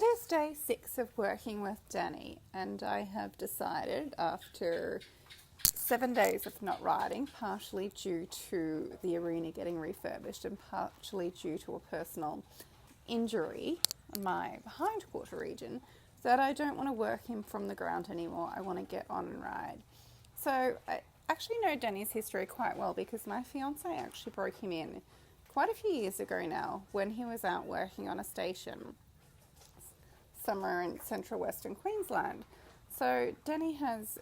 It is day 6 of working with Denny, and I have decided after 7 days of not riding, partially due to the arena getting refurbished and partially due to a personal injury in my hind quarter region, that I don't want to work him from the ground anymore. I want to get on and ride. So I actually know Denny's history quite well because my fiance actually broke him in quite a few years ago now when he was out working on a station somewhere in central western Queensland. So Denny has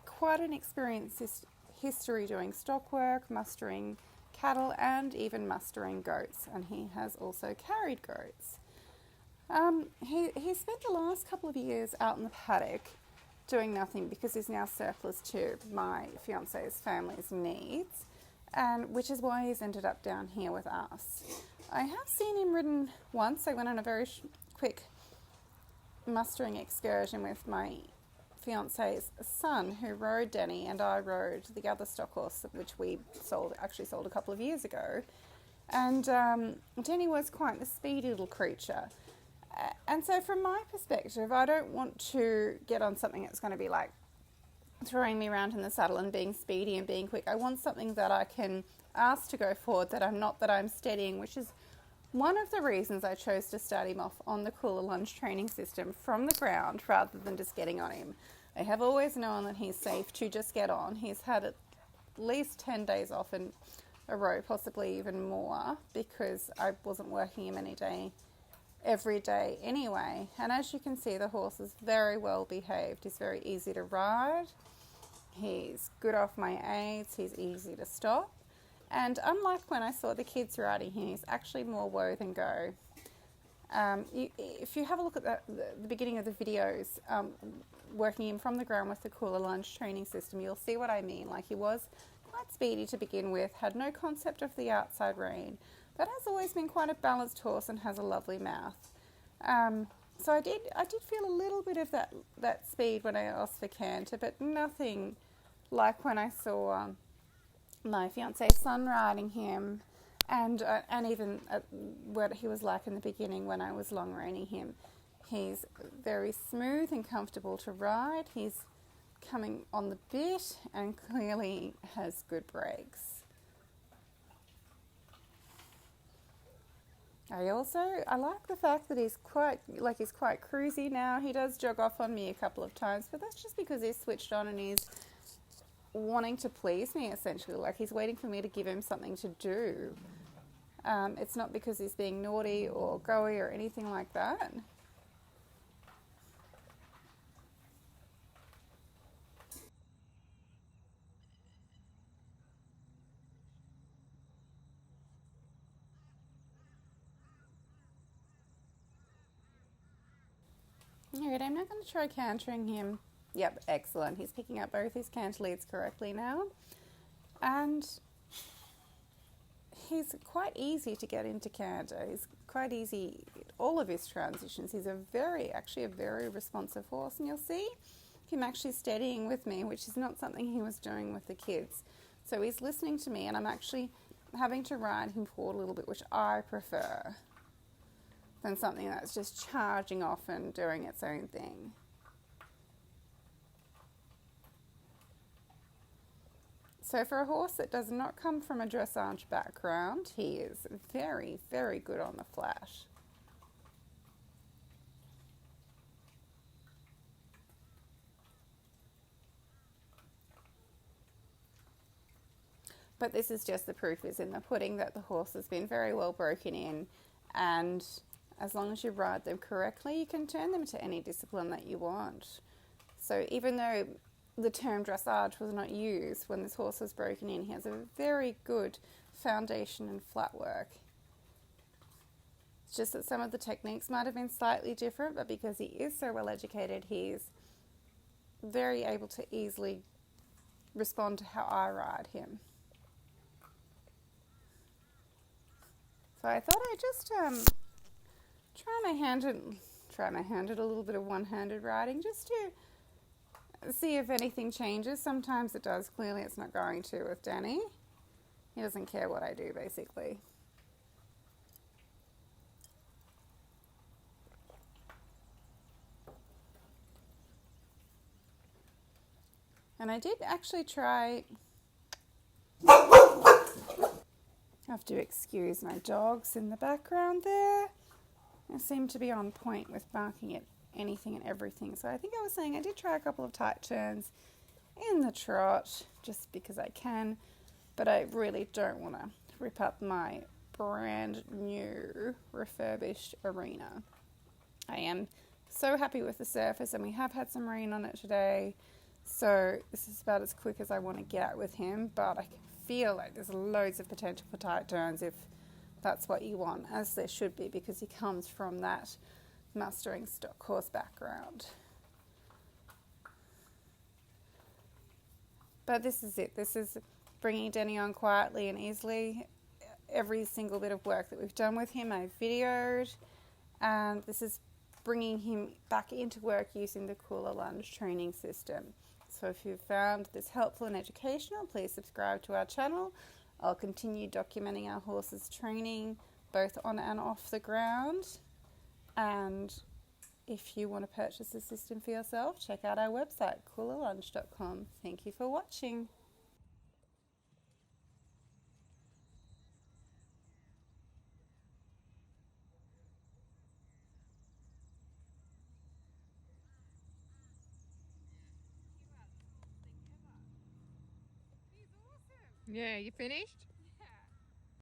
quite an experienced history doing stock work, mustering cattle and even mustering goats, and he has also carried goats. He spent the last couple of years out in the paddock doing nothing because he's now surplus to my fiance's family's needs, and which is why he's ended up down here with us. I have seen him ridden once. I went on a very quick mustering excursion with my fiance's son, who rode Denny, and I rode the other stock horse, which we sold a couple of years ago. And Denny was quite the speedy little creature. And so from my perspective, I don't want to get on something that's going to be like throwing me around in the saddle and being speedy and being quick. I want something that I can ask to go forward, that I'm steadying, which is one of the reasons I chose to start him off on the cooler lunge training system from the ground rather than just getting on him. I have always known that he's safe to just get on. He's had at least 10 days off in a row, possibly even more, because I wasn't working him every day anyway. And as you can see, the horse is very well behaved. He's very easy to ride. He's good off my aids. He's easy to stop. And unlike when I saw the kids riding him, he's actually more woe than go. If you have a look at the beginning of the videos, working him from the ground with the cooler lunge training system, you'll see what I mean. Like, he was quite speedy to begin with, had no concept of the outside rein, but has always been quite a balanced horse and has a lovely mouth. So I did feel a little bit of that speed when I asked for canter, but nothing like when I saw my fiance's son riding him, and even what he was like in the beginning when I was long reining him. He's very smooth and comfortable to ride. He's coming on the bit and clearly has good brakes. I like the fact that he's quite cruisy now. He does jog off on me a couple of times, but that's just because he's switched on and he's wanting to please me, essentially. Like, he's waiting for me to give him something to do. It's not because he's being naughty or goey or anything like that. Alright, I'm not going to try cantering him. Yep, excellent. He's picking up both his canter leads correctly now. And he's quite easy to get into canter. He's quite easy, all of his transitions. He's a very responsive horse. And you'll see him actually steadying with me, which is not something he was doing with the kids. So he's listening to me, and I'm actually having to ride him forward a little bit, which I prefer than something that's just charging off and doing its own thing. So for a horse that does not come from a dressage background, he is very, very good on the flash. But this is just the proof is in the pudding that the horse has been very well broken in, and as long as you ride them correctly, you can turn them to any discipline that you want. So even though the term dressage was not used when this horse was broken in, he has a very good foundation and flat work. It's just that some of the techniques might have been slightly different, but because he is so well educated, he's very able to easily respond to how I ride him. So I thought I'd just try my hand at a little bit of one-handed riding, just to see if anything changes. Sometimes it does. Clearly it's not going to with Denny. He doesn't care what I do, basically. And I did actually try, I have to excuse my dogs in the background there. They seem to be on point with barking at anything and everything. So I think I was saying I did try a couple of tight turns in the trot just because I can, but I really don't want to rip up my brand new refurbished arena. I am so happy with the surface, and we have had some rain on it today, so this is about as quick as I want to get with him, but I can feel like there's loads of potential for tight turns if that's what you want, as there should be, because he comes from that mustering stock horse background. But this is it. This is bringing Denny on quietly and easily. Every single bit of work that we've done with him, I've videoed, and this is bringing him back into work using the Cooler Lunge training system. So if you've found this helpful and educational, please subscribe to our channel. I'll continue documenting our horses' training, both on and off the ground. And if you want to purchase the system for yourself, check out our website, coolerlunge.com. Thank you for watching. Yeah, you finished?